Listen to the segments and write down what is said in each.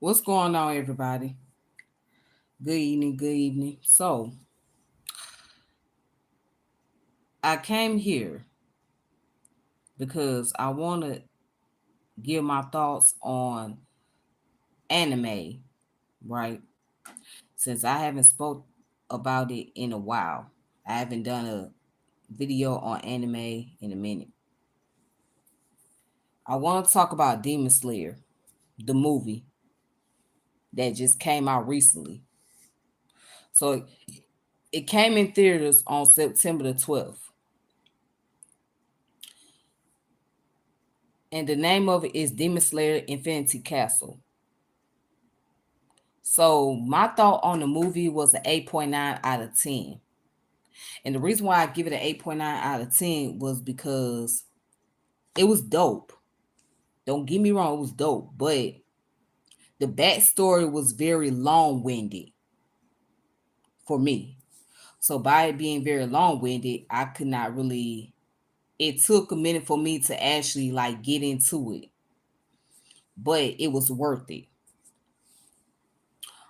What's going on, everybody? Good evening, good evening. So, I came here because I want to give my thoughts on anime, right? Since I haven't spoke about it in a while. I haven't done a video on anime in a minute. I want to talk about Demon Slayer, the movie that just came out recently. So, it came in theaters on September the 12th. And the name of it is Demon Slayer Infinity Castle. So my thought on the movie was an 8.9 out of 10. And the reason why I give it an 8.9 out of 10 was because it was dope. Don't get me wrong, it was dope. But the backstory was very long-winded for me. So by it being very long-winded, I could not really, it took a minute for me to actually like get into it. But it was worth it.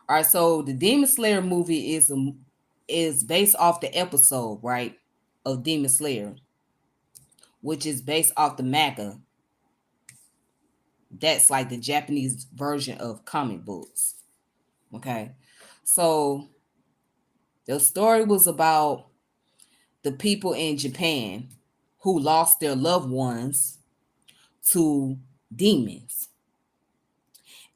All right, so the Demon Slayer movie is based off the episode, right, of Demon Slayer, which is based off the manga. That's like the Japanese version of comic books. Okay, so the story was about the people in Japan who lost their loved ones to demons.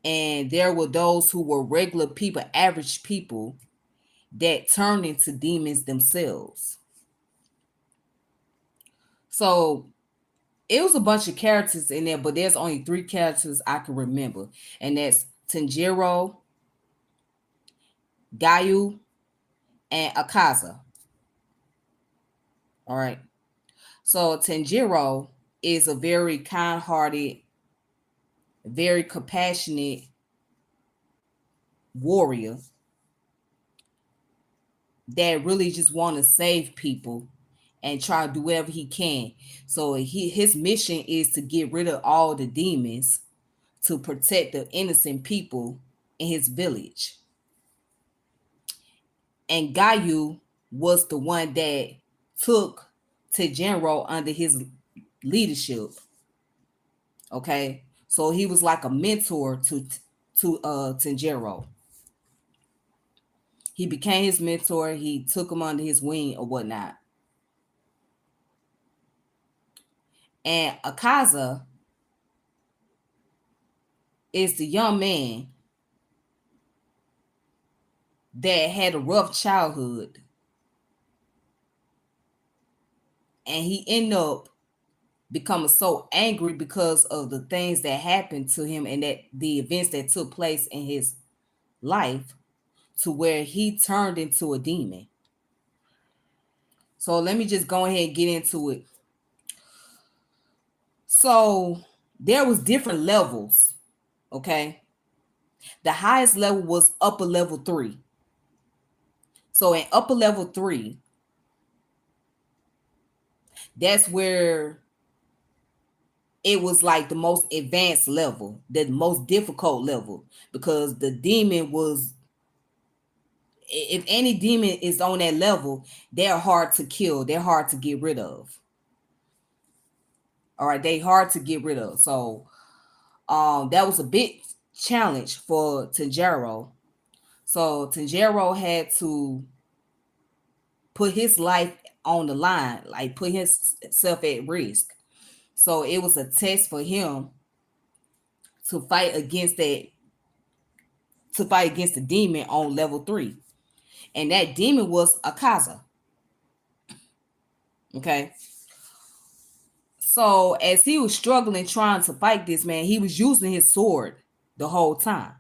And there were those who were regular people, average people, that turned into demons themselves. So it was a bunch of characters in there, but there's only three characters I can remember, and that's Tanjiro, Gayu, and Akaza. All right. So Tanjiro is a very kind-hearted, very compassionate warrior that really just want to save people and try to do whatever he can. So his mission is to get rid of all the demons to protect the innocent people in his village. And Gayu was the one that took Tanjiro under his leadership. Okay, so he was like a mentor to Tanjiro. He became his mentor. He took him under his wing or whatnot. And Akaza is the young man that had a rough childhood, and he ended up becoming so angry because of the things that happened to him and that the events that took place in his life, to where he turned into a demon. So let me just go ahead and get into it. So there was different levels, okay? The highest level was upper level 3. So in upper level 3, that's where it was like the most advanced level, the most difficult level, because the demon was, if any demon is on that level, they're hard to kill. They're hard to get rid of. All right, they hard to get rid of. So that was a big challenge for Tanjiro. So Tanjiro had to put his life on the line, like put himself at risk. So it was a test for him to fight against the demon on level 3. And that demon was Akaza. Okay. So as he was struggling trying to fight this man, he was using his sword the whole time.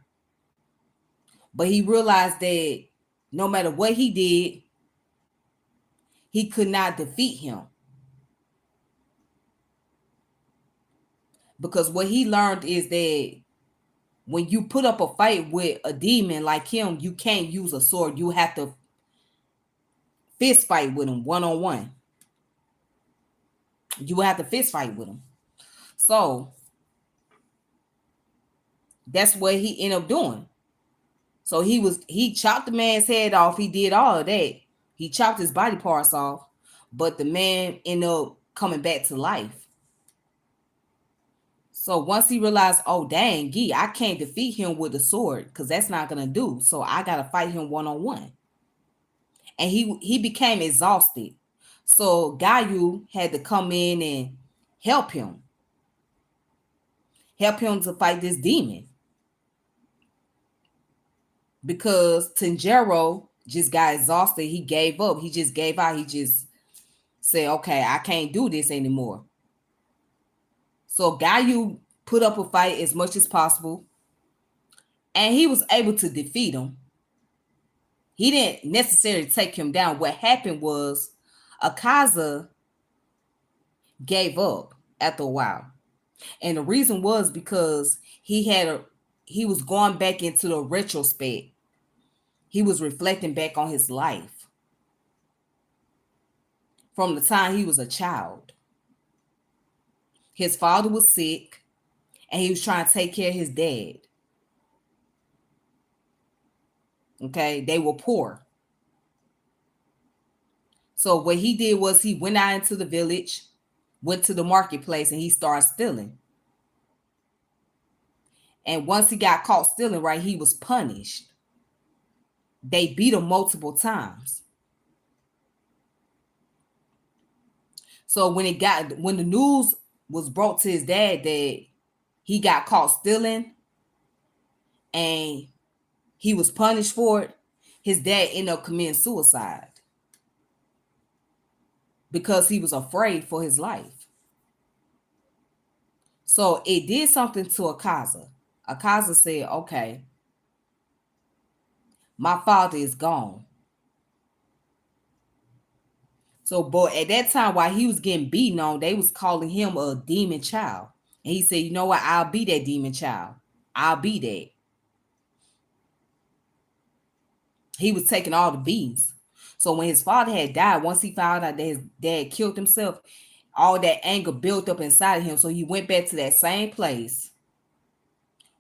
But he realized that no matter what he did, he could not defeat him. Because what he learned is that when you put up a fight with a demon like him, you can't use a sword. You have to fist fight with him one-on-one. You have to fist fight with him. So That's what he ended up doing. So he chopped the man's head off. He did all of that. He chopped his body parts off, but the man ended up coming back to life. So once he realized, oh dang, gee, I can't defeat him with a sword because that's not gonna do. So I gotta fight him one-on-one. And he became exhausted. So Gayu had to come in and help him. Help him to fight this demon. Because Tanjiro just got exhausted. He gave up. He just gave out. He just said, okay, I can't do this anymore. So Gayu put up a fight as much as possible. And he was able to defeat him. He didn't necessarily take him down. What happened was Akaza gave up after a while. And the reason was because he was going back into the retrospect. He was reflecting back on his life from the time he was a child. His father was sick and he was trying to take care of his dad. Okay, they were poor. So what he did was he went out into the village, went to the marketplace, and he started stealing. And once he got caught stealing, right, he was punished. They beat him multiple times. So when the news was brought to his dad that he got caught stealing and he was punished for it, his dad ended up committing suicide because he was afraid for his life. So it did something to Akaza. Akaza said, okay, my father is gone. So, but at that time, while he was getting beaten on, they was calling him a demon child. And he said, you know what? I'll be that demon child. I'll be that. He was taking all the beatings. So when his father had died, once he found out that his dad killed himself, all that anger built up inside of him. So he went back to that same place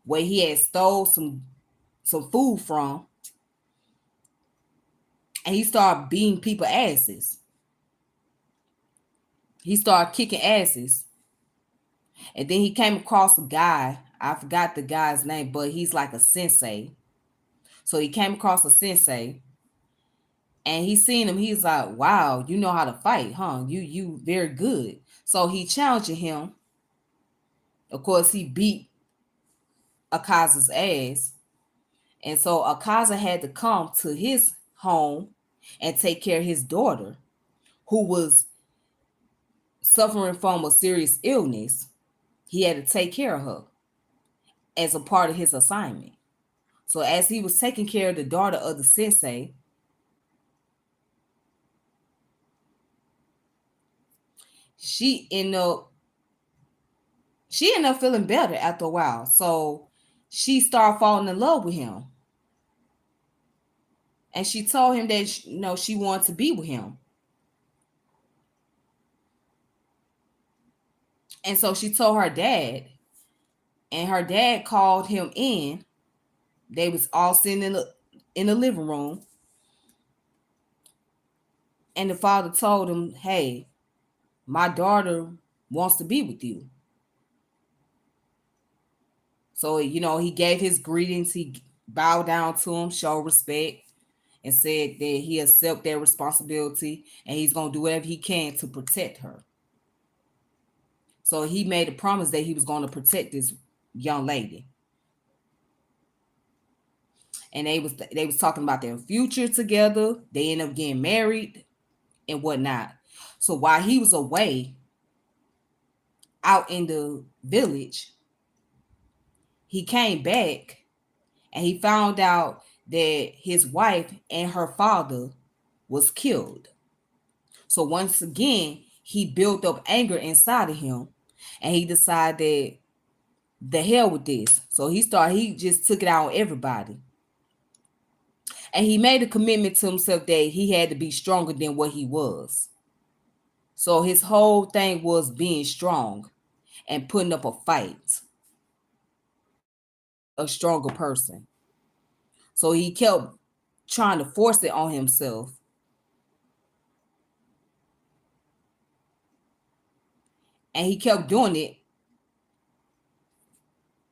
where he had stole some food from. And he started beating people asses. He started kicking asses. And then he came across a guy. I forgot the guy's name, but he's like a sensei. So he came across a sensei. And he seen him. He's like, wow, you know how to fight, huh? You very good. So he challenged him. Of course, he beat Akaza's ass. And so Akaza had to come to his home and take care of his daughter, who was suffering from a serious illness. He had to take care of her as a part of his assignment. So as he was taking care of the daughter of the sensei, she ended up feeling better after a while. So she started falling in love with him. And she told him that she wanted to be with him. And so she told her dad, and her dad called him in. They was all sitting in the living room. And the father told him, hey, my daughter wants to be with you. So, he gave his greetings. He bowed down to him, showed respect, and said that he accept their responsibility and he's going to do whatever he can to protect her. So he made a promise that he was going to protect this young lady. And they was talking about their future together. They ended up getting married and whatnot. So while he was away out in the village, he came back and he found out that his wife and her father was killed. So once again, he built up anger inside of him and he decided the hell with this. So he just took it out on everybody. And he made a commitment to himself that he had to be stronger than what he was. So his whole thing was being strong and putting up a fight. a stronger person. So he kept trying to force it on himself. And he kept doing it.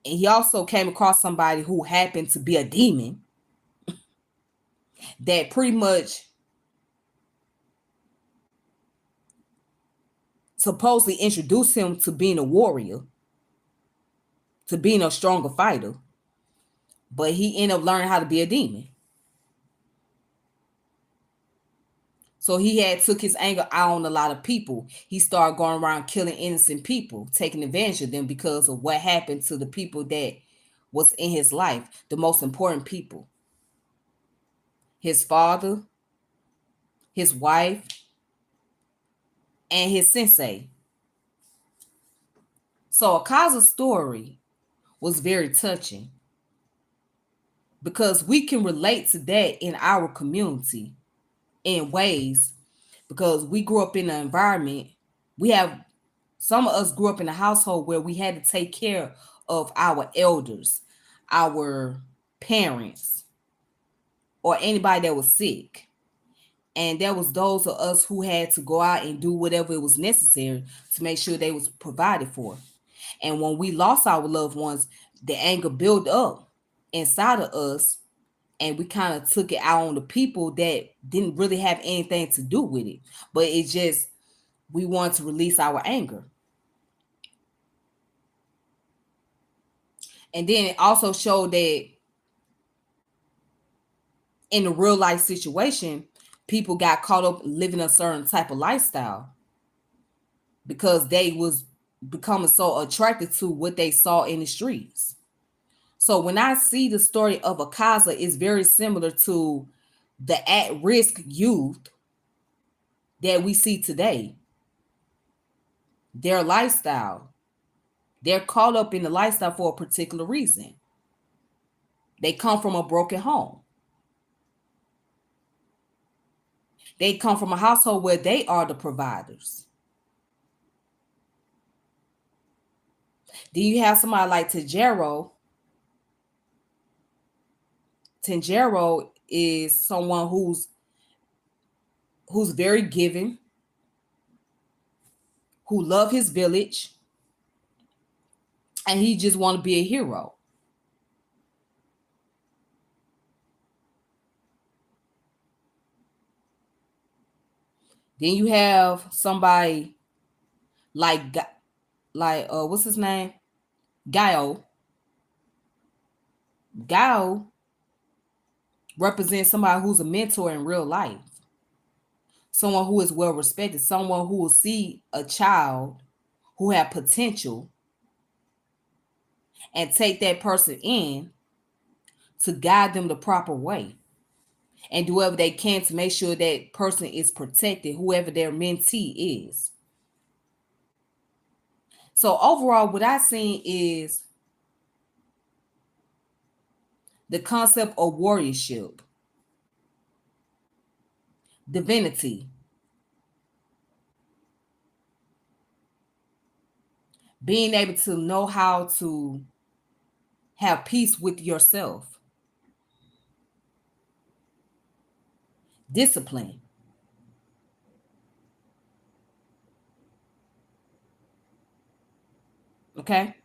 And he also came across somebody who happened to be a demon that pretty much supposedly introduced him to being a warrior, to being a stronger fighter. But he ended up learning how to be a demon. So he had took his anger out on a lot of people. He started going around killing innocent people, taking advantage of them because of what happened to the people that was in his life, the most important people. His father, his wife, and his sensei. So Akaza's story was very touching because we can relate to that in our community in ways, because we grew up in an environment. Some of us grew up in a household where we had to take care of our elders, our parents, or anybody that was sick. And there was those of us who had to go out and do whatever it was necessary to make sure they was provided for. And when we lost our loved ones, the anger built up inside of us, and we kind of took it out on the people that didn't really have anything to do with it. But it just, we wanted to release our anger. And then it also showed that in a real life situation, people got caught up living a certain type of lifestyle because they was becoming so attracted to what they saw in the streets. So when I see the story of Akaza, it's very similar to the at-risk youth that we see today. Their lifestyle. They're caught up in the lifestyle for a particular reason. They come from a broken home. They come from a household where they are the providers. Then you have somebody like Tanjiro. Tanjiro is someone who's very giving, who love his village, and he just want to be a hero. Then you have somebody like what's his name? Gao. Gao represents somebody who's a mentor in real life. Someone who is well respected, someone who will see a child who have potential and take that person in to guide them the proper way and do whatever they can to make sure that person is protected, whoever their mentee is. So overall, what I seen is the concept of warriorship, divinity, being able to know how to have peace with yourself, discipline. Okay.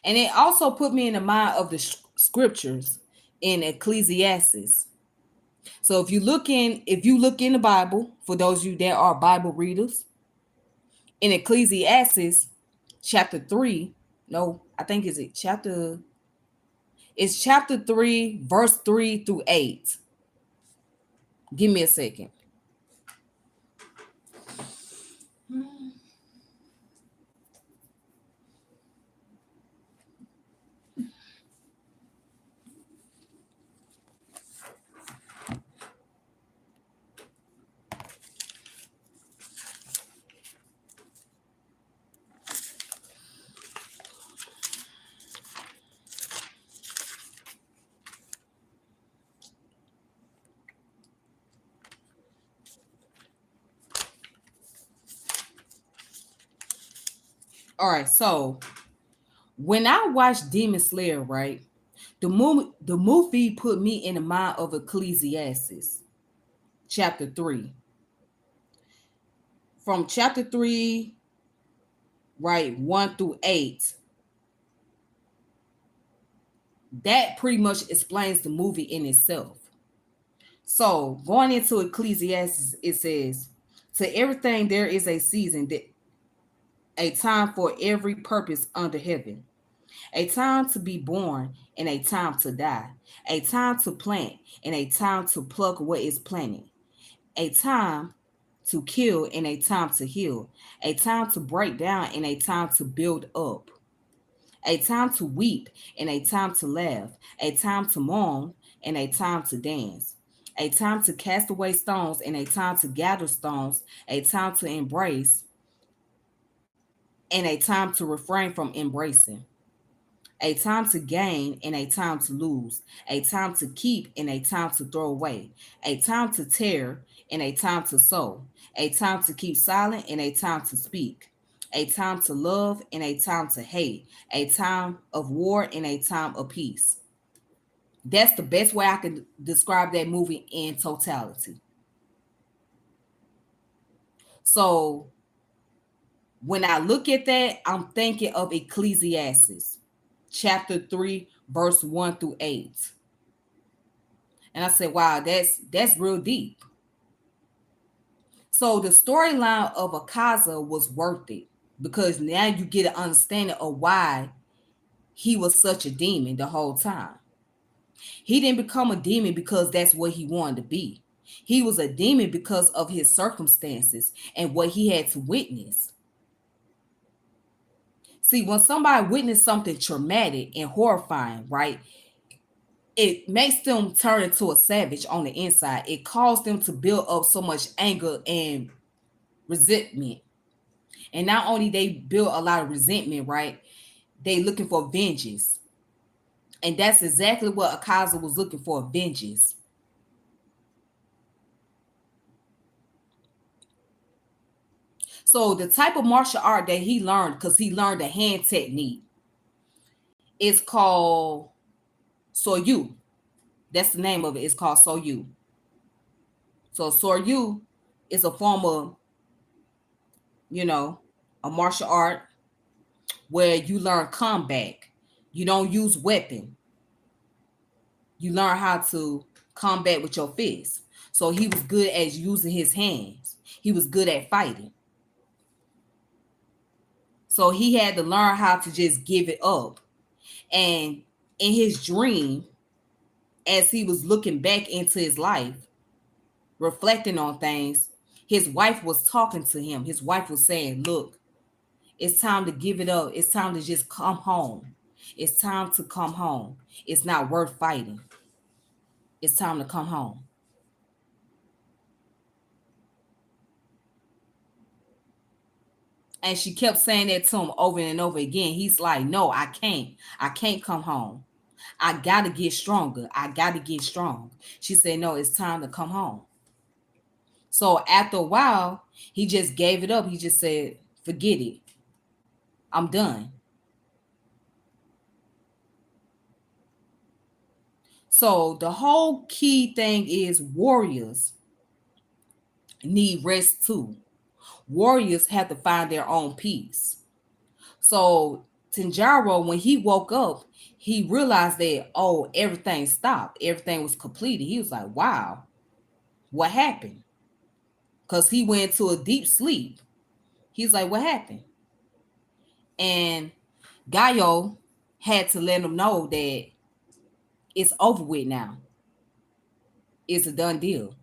And it also put me in the mind of the scriptures in Ecclesiastes. So if you look in the Bible, for those of you that are Bible readers, in Ecclesiastes chapter 3, no, I think it's chapter 3, verse 3 through 8. Give me a second. All right, so When I watched Demon Slayer, right, the movie put me in the mind of Ecclesiastes, chapter 3. From chapter 3, right, 1 through 8, that pretty much explains the movie in itself. So going into Ecclesiastes, it says, "To everything there is a season, a time for every purpose under heaven, a time to be born and a time to die, a time to plant and a time to pluck what is planted, a time to kill and a time to heal, a time to break down and a time to build up, a time to weep and a time to laugh, a time to mourn and a time to dance, a time to cast away stones and a time to gather stones, a time to embrace and a time to refrain from embracing, a time to gain and a time to lose, a time to keep and a time to throw away, a time to tear and a time to sow, a time to keep silent and a time to speak, a time to love and a time to hate, a time of war and a time of peace." That's the best way I can describe that movie in totality. So when I look at that, I'm thinking of Ecclesiastes chapter 3, verse 1 through 8. And I said, wow, that's real deep. So the storyline of Akaza was worth it because now you get an understanding of why he was such a demon the whole time. He didn't become a demon because that's what he wanted to be. He was a demon because of his circumstances and what he had to witness. See, when somebody witnessed something traumatic and horrifying, right, it makes them turn into a savage on the inside. It caused them to build up so much anger and resentment. And not only they build a lot of resentment, right? They looking for vengeance. And that's exactly what Akaza was looking for, vengeance. So the type of martial art that he learned, because he learned a hand technique, is called Soryu. That's the name of it. It's called Soryu. So Soryu is a form of, you know, a martial art where you learn combat. You don't use weapon. You learn how to combat with your fists. So he was good at using his hands. He was good at fighting. So he had to learn how to just give it up. And in his dream, as he was looking back into his life, reflecting on things, his wife was talking to him. His wife was saying, "Look, it's time to give it up. It's time to just come home. It's time to come home. It's not worth fighting. It's time to come home." And she kept saying that to him over and over again. He's like, "No, I can't. I can't come home. I got to get stronger. I got to get strong." She said, "No, it's time to come home." So after a while, he just gave it up. He just said, "Forget it. I'm done." So the whole key thing is warriors need rest too. Warriors have to find their own peace. So Tanjiro, when he woke up, he realized that, oh, everything stopped. Everything was completed. He was like, wow, what happened? Because he went to a deep sleep. He's like, what happened? And Gaio had to let him know that it's over with now. It's a done deal.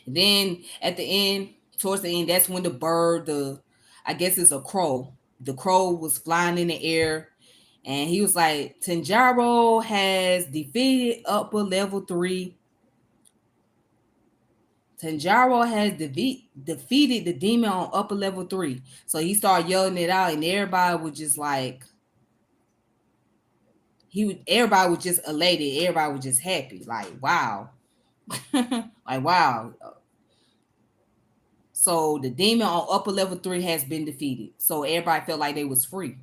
And then at the end, towards the end, that's when the bird, I guess it's a crow. The crow was flying in the air, and he was like, Tanjiro has defeated upper level 3. Tanjiro has defeated the demon on upper level 3. So he started yelling it out, and everybody was just like, everybody was just elated. Everybody was just happy. Like, wow. Like, wow. So the demon on upper level 3 has been defeated. So everybody felt like they was free.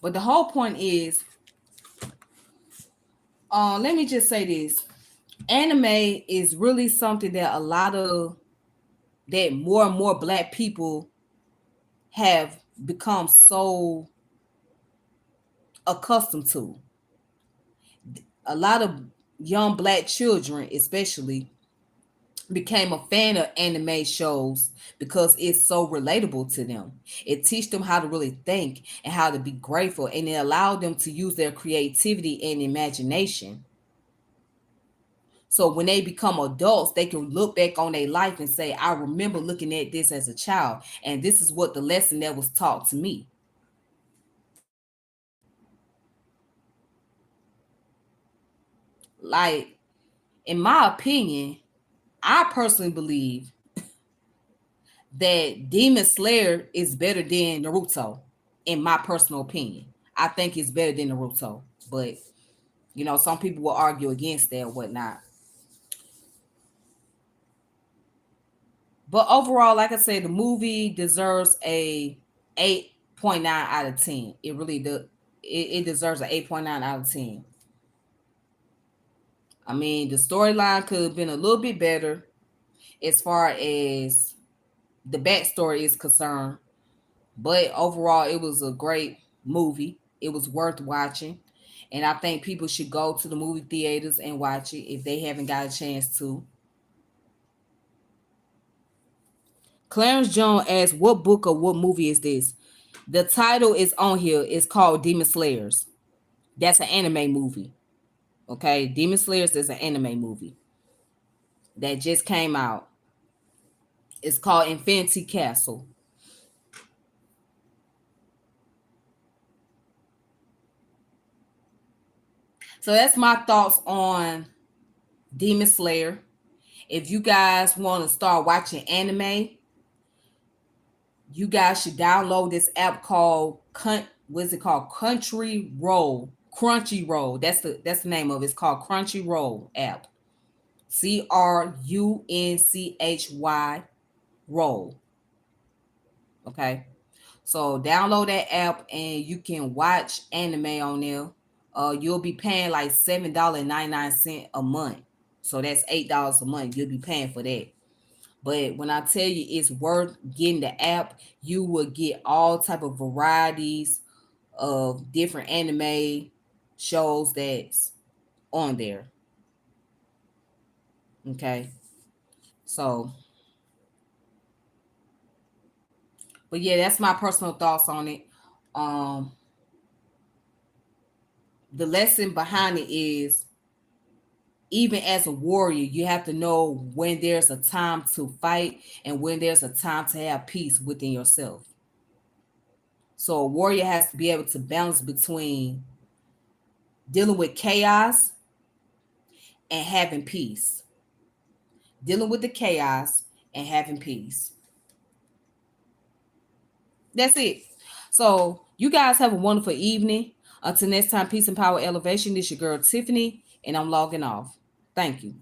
But the whole point is, let me just say this. Anime is really something that a lot of that more and more black people have become so accustomed to. A lot of young black children, especially, became a fan of anime shows because it's so relatable to them. It teach them how to really think and how to be grateful, and it allowed them to use their creativity and imagination. So when they become adults, they can look back on their life and say, I remember looking at this as a child, and this is what the lesson that was taught to me. Like, in my opinion, I personally believe that Demon Slayer is better than Naruto, in my personal opinion. I think it's better than Naruto, but some people will argue against that or whatnot. But overall, like I said, the movie deserves a 8.9 out of 10. It really does. It deserves an 8.9 out of 10. I mean, the storyline could have been a little bit better as far as the backstory is concerned. But overall, it was a great movie. It was worth watching. And I think people should go to the movie theaters and watch it if they haven't got a chance to. Clarence Jones asked, what book or what movie is this? The title is on here. It's called Demon Slayers. That's an anime movie. Okay, Demon Slayers is an anime movie that just came out. It's called Infinity Castle. So that's my thoughts on Demon Slayer. If you guys want to start watching anime, you guys should download this app called what's it called? Crunchyroll. Crunchyroll. That's the name of it. It's called Crunchyroll app. CRUNCHY roll. Okay. So download that app and you can watch anime on there. You'll be paying like $7.99 a month. So that's $8 a month. You'll be paying for that. But when I tell you it's worth getting the app, you will get all type of varieties of different anime shows that's on there. Okay. So, but yeah, that's my personal thoughts on it. Um, the lesson behind it is, even as a warrior, you have to know when there's a time to fight and when there's a time to have peace within yourself. So a warrior has to be able to balance between dealing with chaos and having peace. Dealing with the chaos and having peace. That's it. So you guys have a wonderful evening. Until next time, peace and power elevation. This your girl Tiffany, and I'm logging off. Thank you.